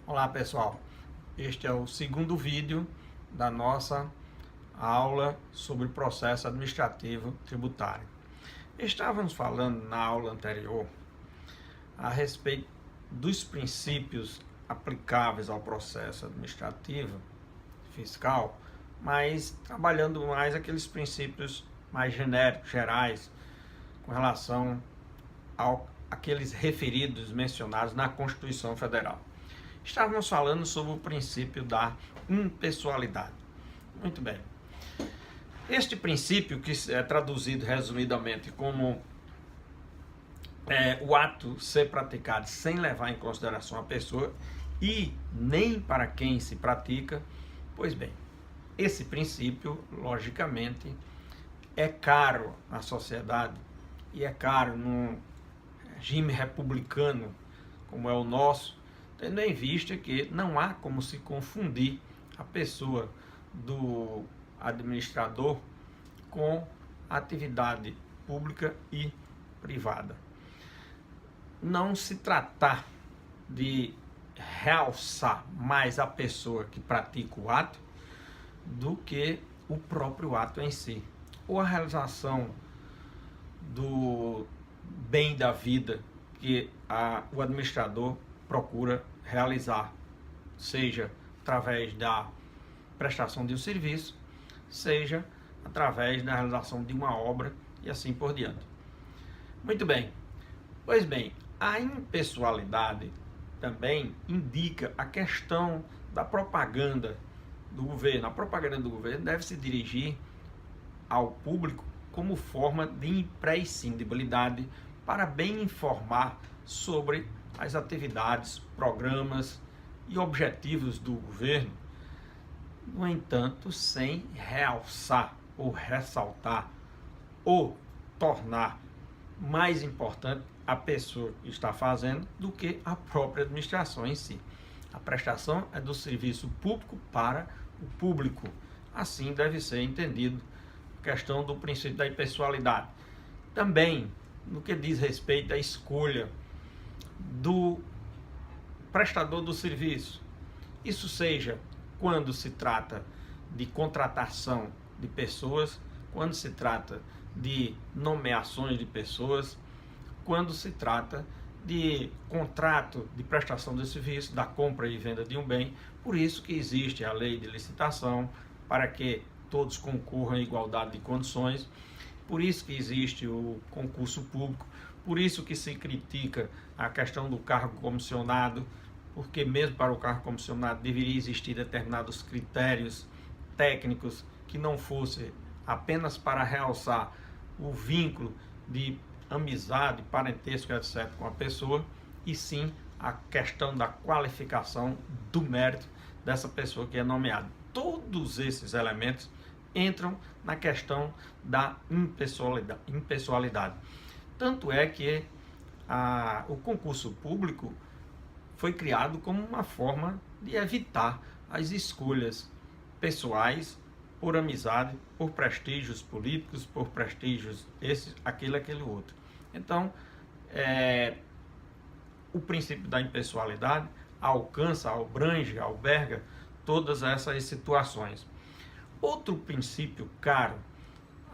Olá pessoal, este é o segundo vídeo da nossa aula sobre processo administrativo tributário. Estávamos falando na aula anterior a respeito dos princípios aplicáveis ao processo administrativo fiscal, mas trabalhando mais aqueles princípios mais genéricos, gerais, com relação àqueles referidos, mencionados na Constituição Federal. Estávamos falando sobre o princípio da impessoalidade. Muito bem. Este princípio, que é traduzido resumidamente como o ato ser praticado sem levar em consideração a pessoa e nem para quem se pratica, pois bem, esse princípio, logicamente, é caro na sociedade e é caro num regime republicano como é o nosso, tendo em vista que não há como se confundir a pessoa do administrador com a atividade pública e privada. Não se tratar de realçar mais a pessoa que pratica o ato do que o próprio ato em si, ou a realização do bem da vida que o administrador procura realizar, seja através da prestação de um serviço, seja através da realização de uma obra e assim por diante. Muito bem. Pois bem, a impessoalidade também indica a questão da propaganda do governo. A propaganda do governo deve se dirigir ao público como forma de imprescindibilidade para bem informar sobre as atividades, programas e objetivos do governo, no entanto, sem realçar ou ressaltar ou tornar mais importante a pessoa que está fazendo do que a própria administração em si. A prestação é do serviço público para o público. Assim deve ser entendido a questão do princípio da impessoalidade. Também, no que diz respeito à escolha do prestador do serviço, isso seja quando se trata de contratação de pessoas, quando se trata de nomeações de pessoas, quando se trata de contrato de prestação de serviço, da compra e venda de um bem. Por isso que existe a lei de licitação, para que todos concorram em igualdade de condições. Por isso que existe o concurso público, por isso que se critica a questão do cargo comissionado, porque mesmo para o cargo comissionado deveria existir determinados critérios técnicos que não fosse apenas para realçar o vínculo de amizade, parentesco, etc. com a pessoa, e sim a questão da qualificação do mérito dessa pessoa que é nomeada. Todos esses elementos entram na questão da impessoalidade. Tanto é que o concurso público foi criado como uma forma de evitar as escolhas pessoais por amizade, por prestígios políticos, por prestígios esse, aquele outro. Então, o princípio da impessoalidade alcança, abrange, alberga todas essas situações. Outro princípio caro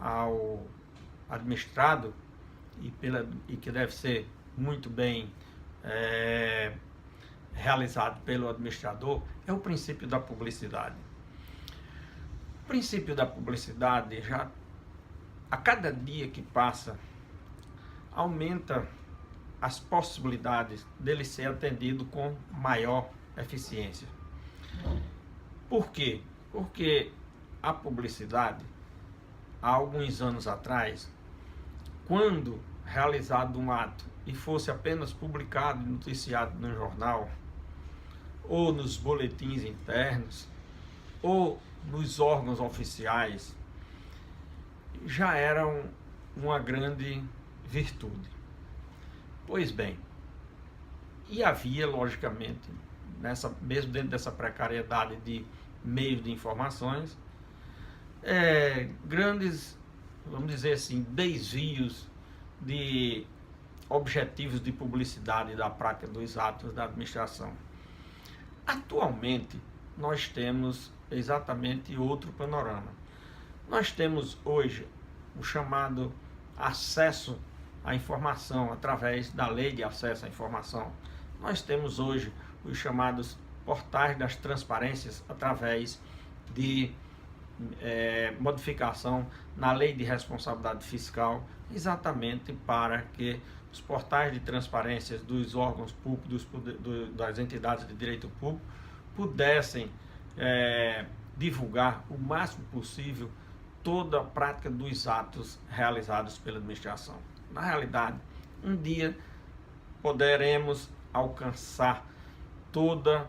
ao administrado e que deve ser muito bem realizado pelo administrador é o princípio da publicidade. O princípio da publicidade, já a cada dia que passa, aumenta as possibilidades dele ser atendido com maior eficiência. Por quê? Porque a publicidade, há alguns anos atrás, quando realizado um ato e fosse apenas publicado e noticiado no jornal, ou nos boletins internos, ou nos órgãos oficiais, já era uma grande virtude. Pois bem, e havia, logicamente, mesmo dentro dessa precariedade de meios de informações, grandes, vamos dizer assim, desvios de objetivos de publicidade da prática dos atos da administração. Atualmente, nós temos exatamente outro panorama. Nós temos hoje o chamado acesso à informação através da Lei de Acesso à Informação. Nós temos hoje os chamados portais das transparências através de modificação na Lei de Responsabilidade Fiscal, exatamente para que os portais de transparência dos órgãos públicos, das entidades de direito público, pudessem divulgar o máximo possível toda a prática dos atos realizados pela administração. Na realidade, um dia poderemos alcançar toda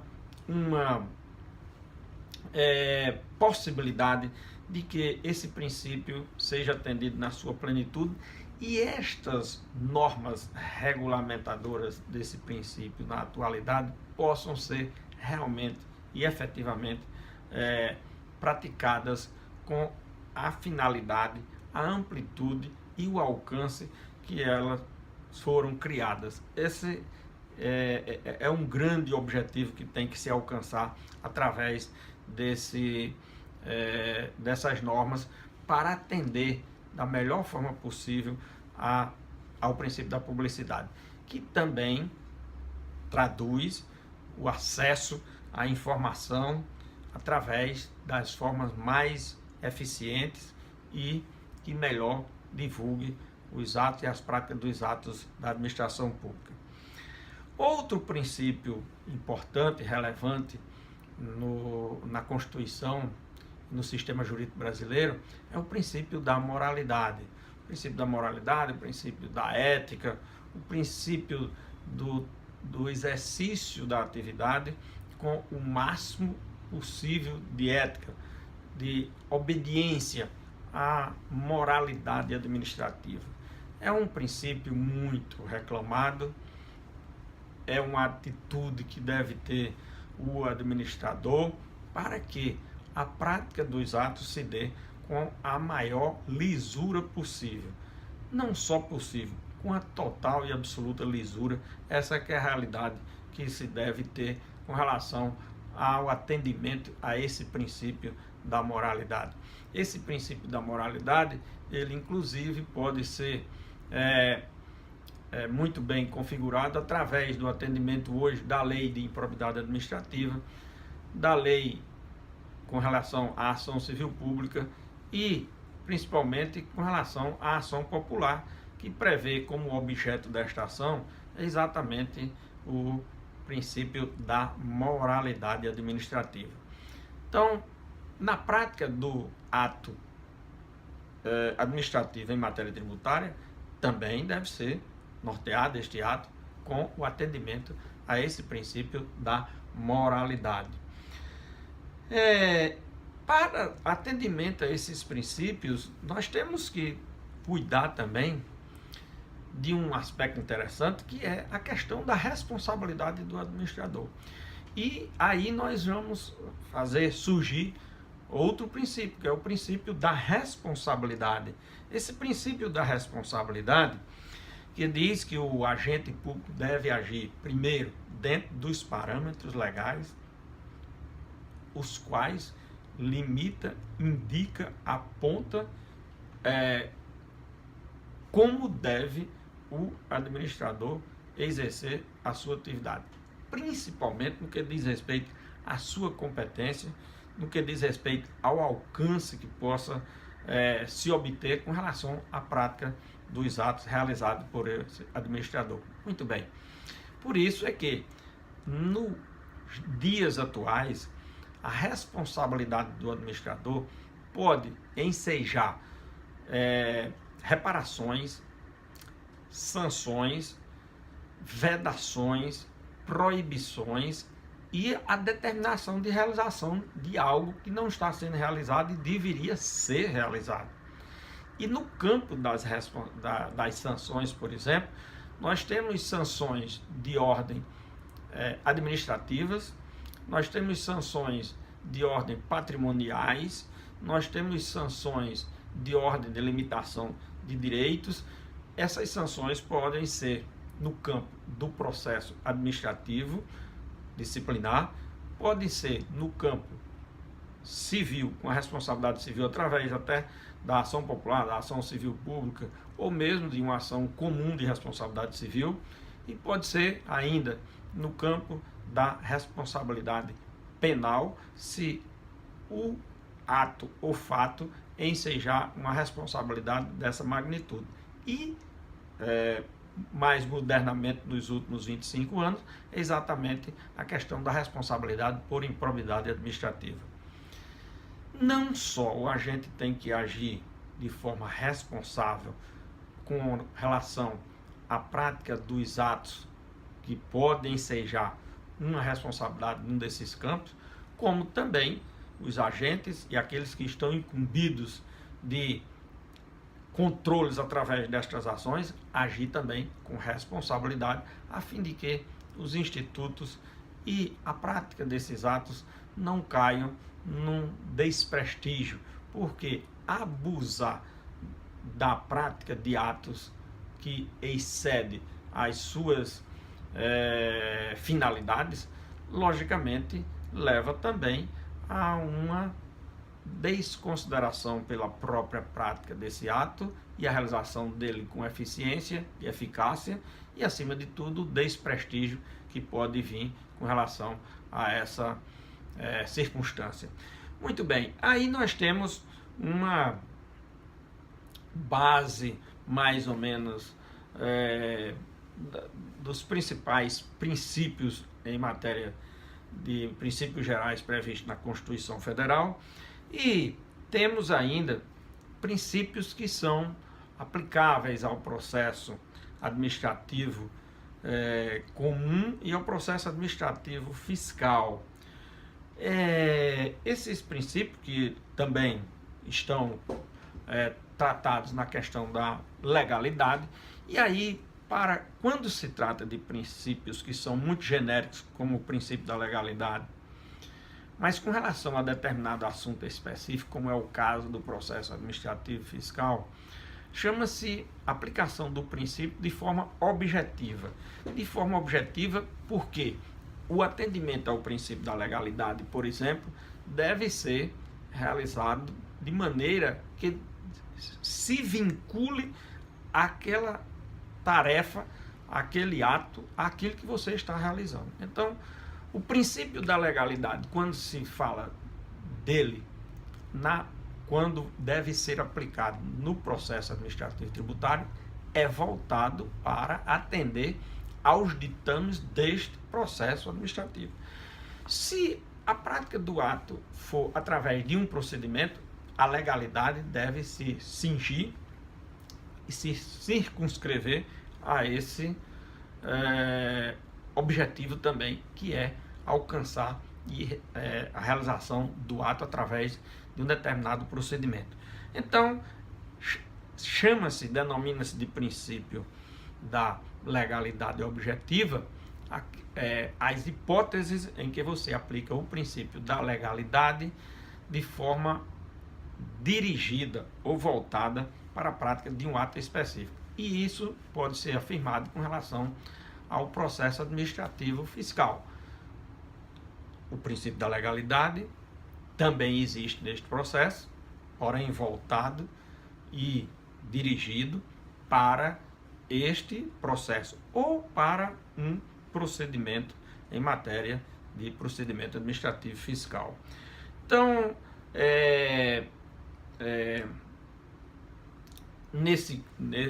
uma possibilidade de que esse princípio seja atendido na sua plenitude e estas normas regulamentadoras desse princípio na atualidade possam ser realmente e efetivamente praticadas com a finalidade, a amplitude e o alcance que elas foram criadas. Esse é um grande objetivo que tem que se alcançar através dessas normas para atender da melhor forma possível ao princípio da publicidade, que também traduz o acesso à informação através das formas mais eficientes e que melhor divulgue os atos e as práticas dos atos da administração pública. Outro princípio importante e relevante na Constituição, no sistema jurídico brasileiro, é o princípio da moralidade. O princípio da moralidade, o princípio da ética, o princípio do exercício da atividade com o máximo possível de ética, de obediência à moralidade administrativa. É um princípio muito reclamado, é uma atitude que deve ter o administrador para que a prática dos atos se dê com a maior lisura possível. Não só possível, com a total e absoluta lisura. Essa que é a realidade que se deve ter com relação ao atendimento a esse princípio da moralidade. Esse princípio da moralidade, ele inclusive pode ser muito bem configurado através do atendimento hoje da lei de improbidade administrativa, da lei com relação à ação civil pública e principalmente com relação à ação popular, que prevê como objeto desta ação exatamente o princípio da moralidade administrativa. Então, na prática do ato administrativo em matéria tributária, também deve ser norteado este ato com o atendimento a esse princípio da moralidade. Para atendimento a esses princípios, nós temos que cuidar também de um aspecto interessante, que é a questão da responsabilidade do administrador. E aí nós vamos fazer surgir outro princípio, que é o princípio da responsabilidade. Esse princípio da responsabilidade, que diz que o agente público deve agir, primeiro, dentro dos parâmetros legais, os quais limita, indica, aponta como deve o administrador exercer a sua atividade, principalmente no que diz respeito à sua competência, no que diz respeito ao alcance que possa se obter com relação à prática dos atos realizados por esse administrador. Muito bem. Por isso é que, nos dias atuais, a responsabilidade do administrador pode ensejar reparações, sanções, vedações, proibições e a determinação de realização de algo que não está sendo realizado e deveria ser realizado. E no campo das sanções, por exemplo, nós temos sanções de ordem administrativas, nós temos sanções de ordem patrimoniais, nós temos sanções de ordem de limitação de direitos. Essas sanções podem ser no campo do processo administrativo, disciplinar, podem ser no campo civil, com a responsabilidade civil através até da ação popular, da ação civil pública, ou mesmo de uma ação comum de responsabilidade civil, e pode ser ainda no campo da responsabilidade penal, se o ato ou fato ensejar uma responsabilidade dessa magnitude. E, mais modernamente, nos últimos 25 anos, é exatamente a questão da responsabilidade por improbidade administrativa. Não só o agente tem que agir de forma responsável com relação à prática dos atos que podem ensejar uma responsabilidade num desses campos, como também os agentes e aqueles que estão incumbidos de controles através destas ações, agir também com responsabilidade, a fim de que os institutos e a prática desses atos não caiam num desprestígio, porque abusar da prática de atos que excede as suas finalidades, logicamente leva também a uma desconsideração pela própria prática desse ato e a realização dele com eficiência e eficácia e, acima de tudo, o desprestígio que pode vir com relação a essa circunstância. Muito bem, aí nós temos uma base mais ou menos dos principais princípios em matéria de princípios gerais previstos na Constituição Federal, e temos ainda princípios que são aplicáveis ao processo administrativo comum e ao processo administrativo fiscal. Esses princípios que também estão tratados na questão da legalidade, e aí, para quando se trata de princípios que são muito genéricos, como o princípio da legalidade, mas com relação a determinado assunto específico, como é o caso do processo administrativo fiscal, chama-se aplicação do princípio de forma objetiva. De forma objetiva porque o atendimento ao princípio da legalidade, por exemplo, deve ser realizado de maneira que se vincule àquela tarefa, aquele ato, aquilo que você está realizando. Então, o princípio da legalidade, quando se fala dele, quando deve ser aplicado no processo administrativo tributário, é voltado para atender aos ditames deste processo administrativo. Se a prática do ato for através de um procedimento, a legalidade deve se cingir e se circunscrever a esse objetivo também, que é alcançar a realização do ato através de um determinado procedimento. Então, denomina-se de princípio da legalidade objetiva as hipóteses em que você aplica o princípio da legalidade de forma dirigida ou voltada para a prática de um ato específico. E isso pode ser afirmado com relação ao processo administrativo fiscal. O princípio da legalidade também existe neste processo, porém voltado e dirigido para este processo ou para um procedimento em matéria de procedimento administrativo fiscal. Então,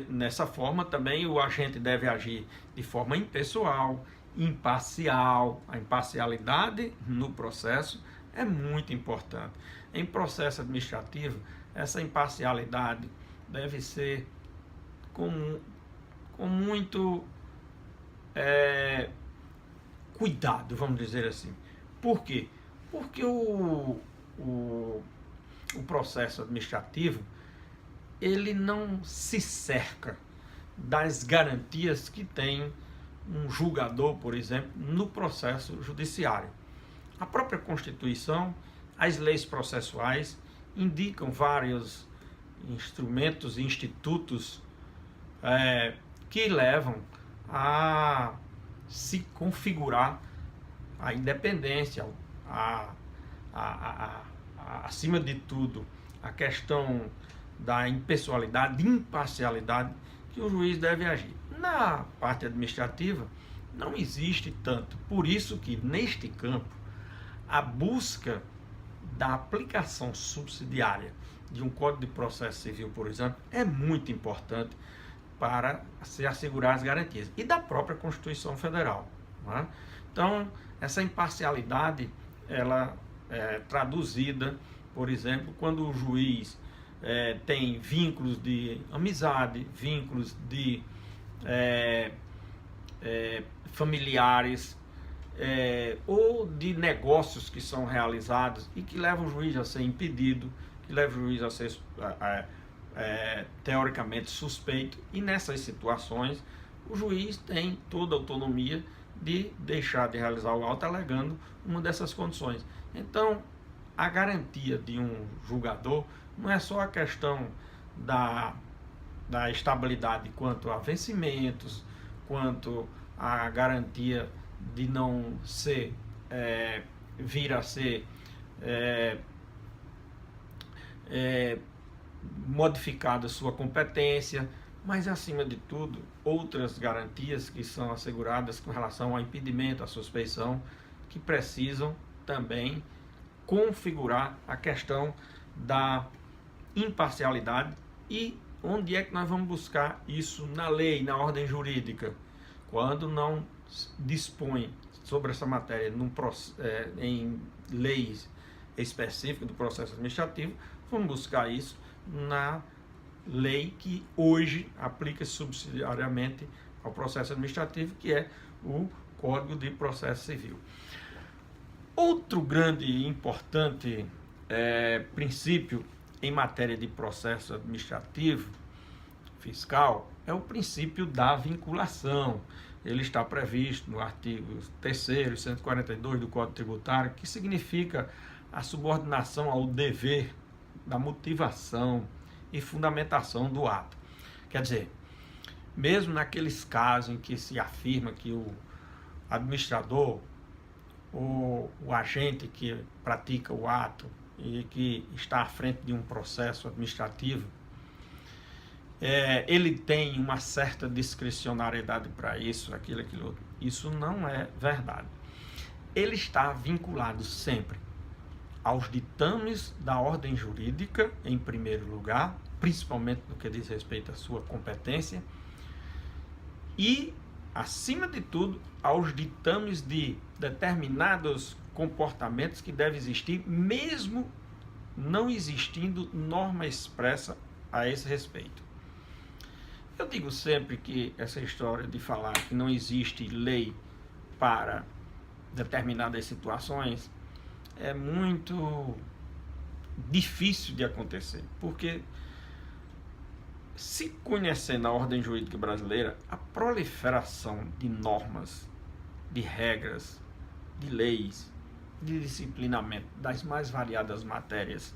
nessa forma também o agente deve agir de forma impessoal, imparcial. A imparcialidade no processo é muito importante. Em processo administrativo, essa imparcialidade deve ser com muito cuidado, vamos dizer assim. Por quê? Porque o processo administrativo, ele não se cerca das garantias que tem um julgador, por exemplo, no processo judiciário. A própria Constituição, as leis processuais indicam vários instrumentos e institutos que levam a se configurar a independência, acima de tudo, a questão da impessoalidade, de imparcialidade, que o juiz deve agir. Na parte administrativa, não existe tanto. Por isso que, neste campo, a busca da aplicação subsidiária de um Código de Processo Civil, por exemplo, é muito importante para se assegurar as garantias. E da própria Constituição Federal. Não é? Então, essa imparcialidade, ela é traduzida, por exemplo, quando o juiz tem vínculos de amizade, vínculos de familiares, ou de negócios que são realizados e que levam o juiz a ser impedido, que levam o juiz a ser teoricamente suspeito, e nessas situações o juiz tem toda a autonomia de deixar de realizar o auto alegando uma dessas condições. Então, a garantia de um julgador não é só a questão da estabilidade quanto a vencimentos, quanto a garantia de não ser, vir a ser modificada sua competência, mas acima de tudo, outras garantias que são asseguradas com relação ao impedimento, à suspeição, que precisam também configurar a questão da imparcialidade. E onde é que nós vamos buscar isso na lei, na ordem jurídica? Quando não dispõe sobre essa matéria em leis específicas do processo administrativo, vamos buscar isso na lei que hoje aplica-se subsidiariamente ao processo administrativo, que é o Código de Processo Civil. Outro grande e importante princípio em matéria de processo administrativo fiscal é o princípio da vinculação. Ele está previsto no artigo 3º e 142 do Código Tributário, que significa a subordinação ao dever da motivação e fundamentação do ato. Quer dizer, mesmo naqueles casos em que se afirma que o administrador ou o agente que pratica o ato e que está à frente de um processo administrativo, ele tem uma certa discricionariedade para isso, aquilo, outro. Isso não é verdade. Ele está vinculado sempre aos ditames da ordem jurídica, em primeiro lugar, principalmente no que diz respeito à sua competência, e, acima de tudo, aos ditames de determinados comportamentos que devem existir, mesmo não existindo norma expressa a esse respeito. Eu digo sempre que essa história de falar que não existe lei para determinadas situações é muito difícil de acontecer, porque, se conhecendo a ordem jurídica brasileira, a proliferação de normas, de regras, de leis, de disciplinamento das mais variadas matérias,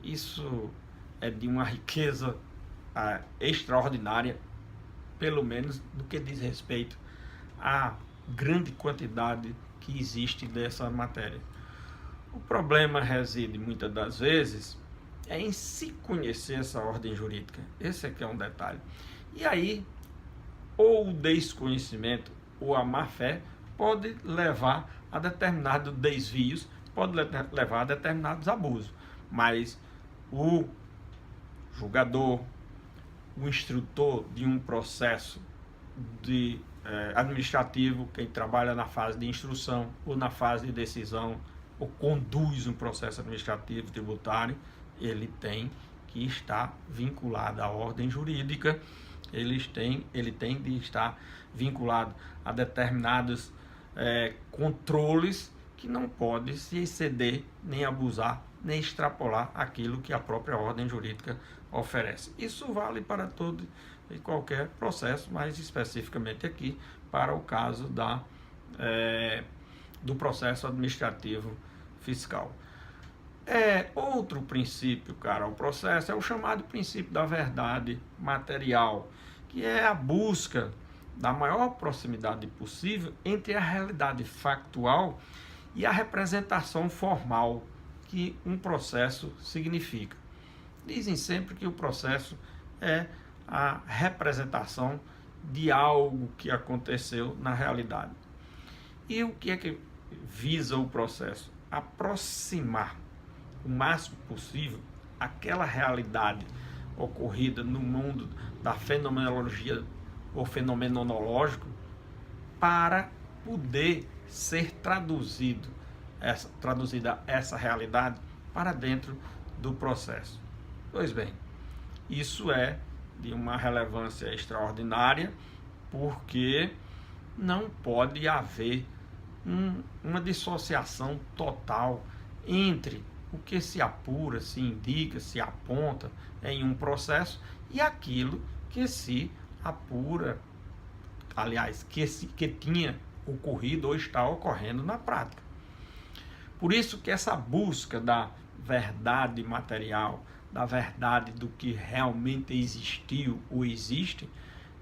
isso é de uma riqueza extraordinária, pelo menos no que diz respeito à grande quantidade que existe dessa matéria. O problema reside muitas das vezes em se conhecer essa ordem jurídica. Esse aqui é um detalhe. E aí, ou o desconhecimento ou a má fé pode levar a determinados desvios, pode levar a determinados abusos. Mas o julgador, o instrutor de um processo administrativo, quem trabalha na fase de instrução ou na fase de decisão, ou conduz um processo administrativo tributário, ele tem que estar vinculado à ordem jurídica, ele tem de estar vinculado a determinados controles que não pode se exceder, nem abusar, nem extrapolar aquilo que a própria ordem jurídica oferece. Isso vale para todo e qualquer processo, mas especificamente aqui para o caso do processo administrativo fiscal. Outro princípio, ao processo, é o chamado princípio da verdade material, que é a busca da maior proximidade possível entre a realidade factual e a representação formal que um processo significa. Dizem sempre que o processo é a representação de algo que aconteceu na realidade. E o que é que visa o processo? Aproximar o máximo possível aquela realidade ocorrida no mundo da fenomenologia ou fenomenológico para poder ser traduzida essa realidade para dentro do processo. Pois bem, isso é de uma relevância extraordinária, porque não pode haver uma dissociação total entre o que se apura, se indica, se aponta em um processo e aquilo que se apura, aliás, que tinha ocorrido ou está ocorrendo na prática. Por isso que essa busca da verdade material, da verdade do que realmente existiu ou existe,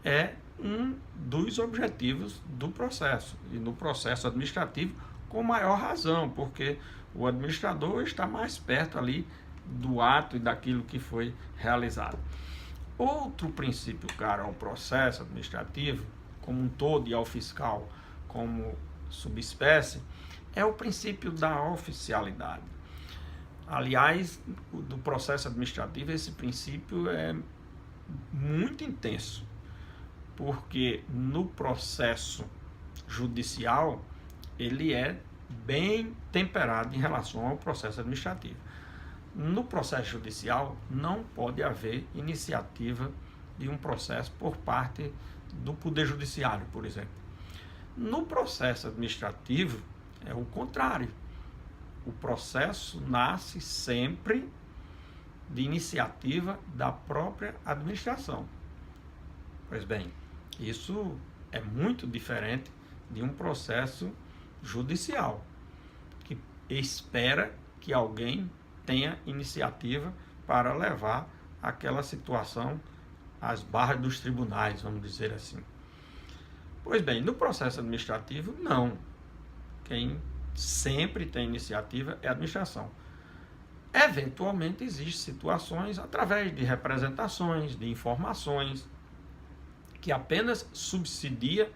é um dos objetivos do processo, e no processo administrativo com maior razão, porque o administrador está mais perto ali do ato e daquilo que foi realizado. Outro princípio caro ao processo administrativo, como um todo, e ao fiscal como subespécie, é o princípio da oficialidade. Aliás, do processo administrativo, esse princípio é muito intenso, porque no processo judicial ele é bem temperado em relação ao processo administrativo. No processo judicial não pode haver iniciativa de um processo por parte do Poder Judiciário, por exemplo. No processo administrativo é o contrário. O processo nasce sempre de iniciativa da própria administração. Pois bem, isso é muito diferente de um processo judicial, que espera que alguém tenha iniciativa para levar aquela situação às barras dos tribunais, vamos dizer assim. Pois bem, no processo administrativo, não. Quem sempre tem iniciativa é a administração. Eventualmente existem situações através de representações, de informações, que apenas subsidia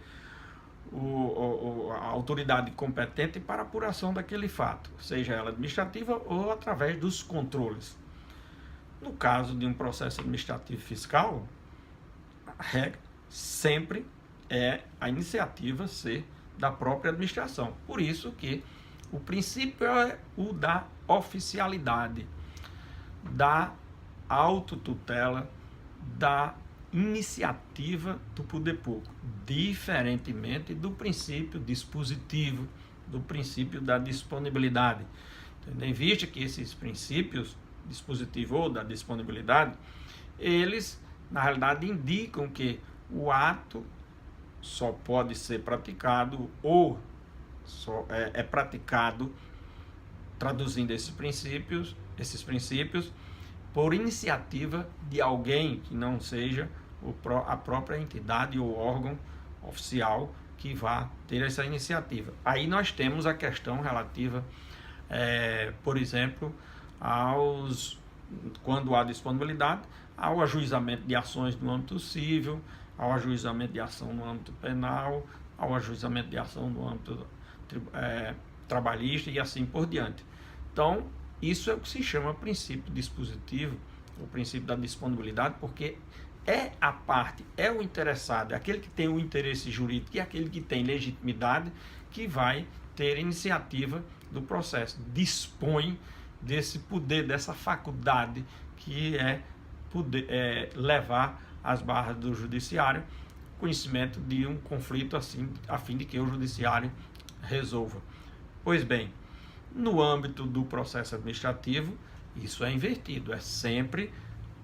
a autoridade competente para a apuração daquele fato, seja ela administrativa ou através dos controles. No caso de um processo administrativo fiscal, a regra sempre é a iniciativa ser da própria administração. Por isso que o princípio é o da oficialidade, da autotutela, da iniciativa do poder público, diferentemente do princípio dispositivo, do princípio da disponibilidade. Tendo em vista que esses princípios, dispositivo ou da disponibilidade, eles, na realidade, indicam que o ato só pode ser praticado ou só é praticado, traduzindo esses princípios, por iniciativa de alguém que não seja a própria entidade ou órgão oficial que vá ter essa iniciativa. Aí nós temos a questão relativa, por exemplo, quando há disponibilidade, ao ajuizamento de ações no âmbito civil, ao ajuizamento de ação no âmbito penal, ao ajuizamento de ação no âmbito trabalhista e assim por diante. Então, isso é o que se chama princípio dispositivo, o princípio da disponibilidade, porque é a parte, é o interessado, é aquele que tem o interesse jurídico e aquele que tem legitimidade que vai ter iniciativa do processo, dispõe desse poder, dessa faculdade que é levar às barras do judiciário conhecimento de um conflito assim, a fim de que o judiciário resolva. Pois bem, no âmbito do processo administrativo, isso é invertido, é sempre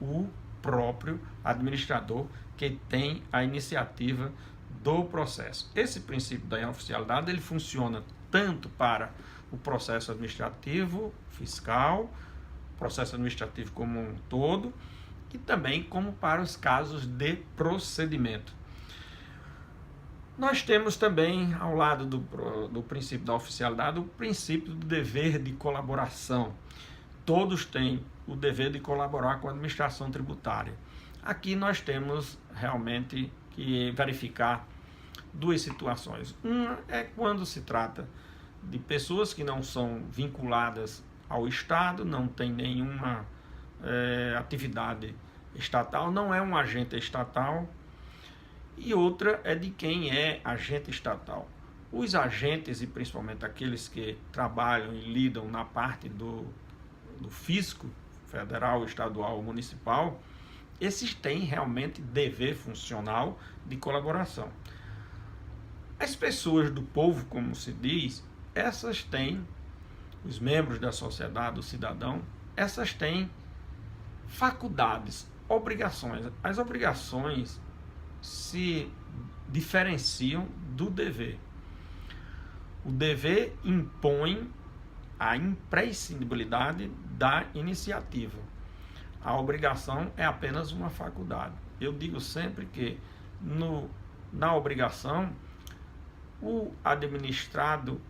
o próprio administrador que tem a iniciativa do processo. Esse princípio da oficialidade, ele funciona tanto para o processo administrativo fiscal, processo administrativo como um todo, e também como para os casos de procedimento. Nós temos também, ao lado do princípio da oficialidade, o princípio do dever de colaboração. Todos têm o dever de colaborar com a administração tributária. Aqui nós temos realmente que verificar duas situações. Uma é quando se trata de pessoas que não são vinculadas ao Estado, não tem nenhuma atividade estatal, não é um agente estatal, e outra é de quem é agente estatal. Os agentes, e principalmente aqueles que trabalham e lidam na parte do fisco federal, estadual ou municipal, esses têm realmente dever funcional de colaboração. As pessoas do povo, como se diz, essas têm, os membros da sociedade, o cidadão, essas têm faculdades, obrigações. As obrigações se diferenciam do dever. O dever impõe a imprescindibilidade da iniciativa. A obrigação é apenas uma faculdade. Eu digo sempre que na obrigação, o administrado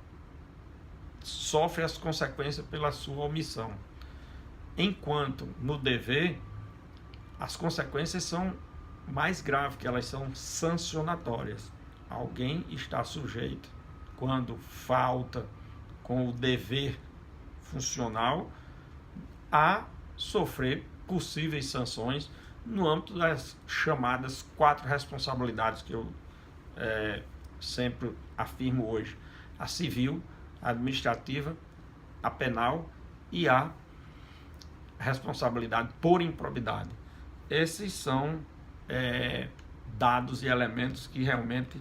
sofre as consequências pela sua omissão. Enquanto no dever, as consequências são mais graves, que elas são sancionatórias. Alguém está sujeito, quando falta com o dever funcional, a sofrer possíveis sanções no âmbito das chamadas 4 responsabilidades que eu sempre afirmo hoje: a civil, a administrativa, a penal e a responsabilidade por improbidade. Esses são dados e elementos que realmente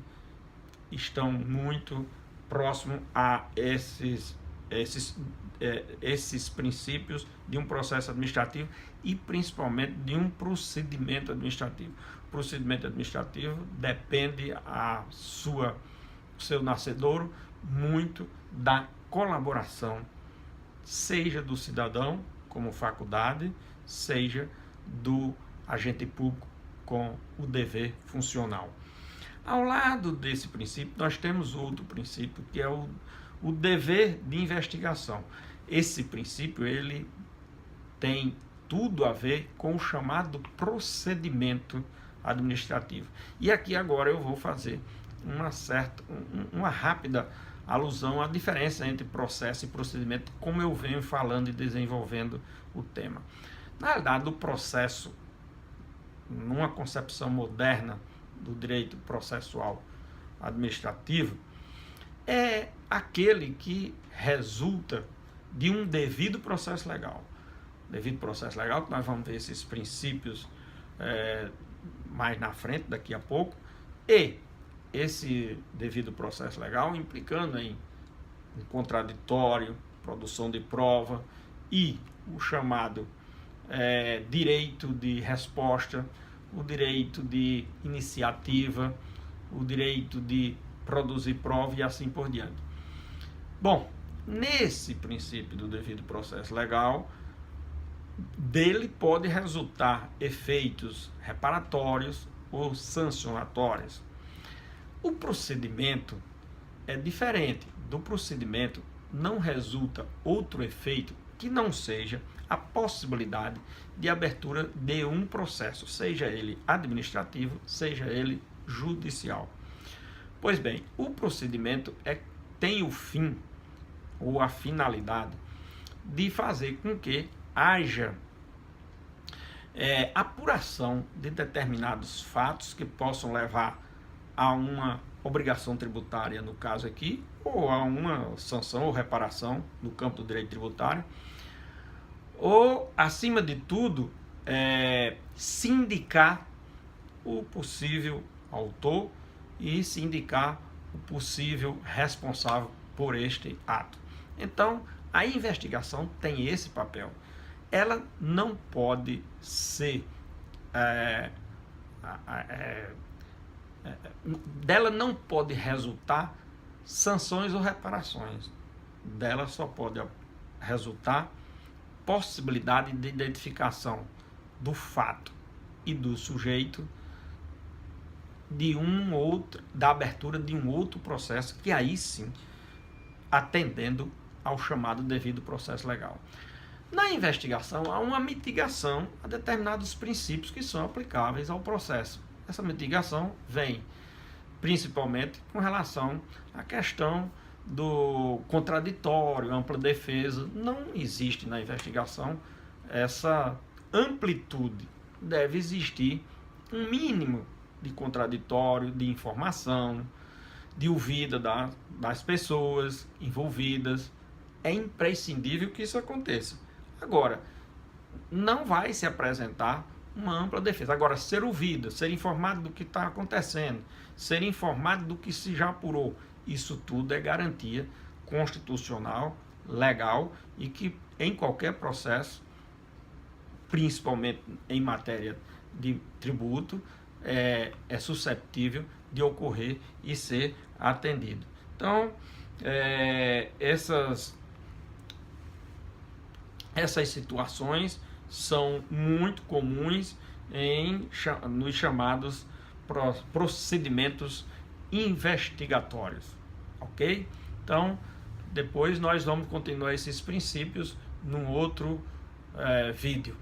estão muito próximos a esses princípios de um processo administrativo e principalmente de um procedimento administrativo. O procedimento administrativo depende seu nascedouro muito da colaboração, seja do cidadão como faculdade, seja do agente público com o dever funcional. Ao lado desse princípio, nós temos outro princípio, que é o dever de investigação. Esse princípio, ele tem tudo a ver com o chamado procedimento administrativo. E aqui agora eu vou fazer uma rápida alusão à diferença entre processo e procedimento, como eu venho falando e desenvolvendo o tema. Na realidade, o processo, numa concepção moderna do direito processual administrativo, é aquele que resulta de um devido processo legal. Devido processo legal, que nós vamos ver esses princípios mais na frente, daqui a pouco, e esse devido processo legal implicando em um contraditório, produção de prova e o chamado direito de resposta, o direito de iniciativa, o direito de produzir prova e assim por diante. Bom, nesse princípio do devido processo legal, dele pode resultar efeitos reparatórios ou sancionatórios. O procedimento é diferente. Do procedimento não resulta outro efeito que não seja a possibilidade de abertura de um processo, seja ele administrativo, seja ele judicial. Pois bem, o procedimento tem o fim ou a finalidade de fazer com que haja apuração de determinados fatos que possam levar a uma obrigação tributária, no caso aqui, ou a uma sanção ou reparação no campo do direito tributário, ou, acima de tudo, sindicar o possível autor e sindicar o possível responsável por este ato. Então, a investigação tem esse papel. Ela não pode ser dela não pode resultar sanções ou reparações. Dela só pode resultar possibilidade de identificação do fato e do sujeito da abertura de um outro processo, que aí sim, atendendo ao chamado devido processo legal. Na investigação, há uma mitigação a determinados princípios que são aplicáveis ao processo. Essa mitigação vem principalmente com relação à questão do contraditório, ampla defesa. Não existe na investigação essa amplitude. Deve existir um mínimo de contraditório, de informação, de ouvida das pessoas envolvidas. É imprescindível que isso aconteça. Agora, não vai se apresentar uma ampla defesa. Agora, ser ouvida, ser informado do que está acontecendo, ser informado do que se já apurou, isso tudo é garantia constitucional, legal, e que em qualquer processo, principalmente em matéria de tributo, é susceptível de ocorrer e ser atendido. Então, essas situações são muito comuns nos chamados procedimentos investigatórios, ok? Então, depois nós vamos continuar esses princípios num outro vídeo.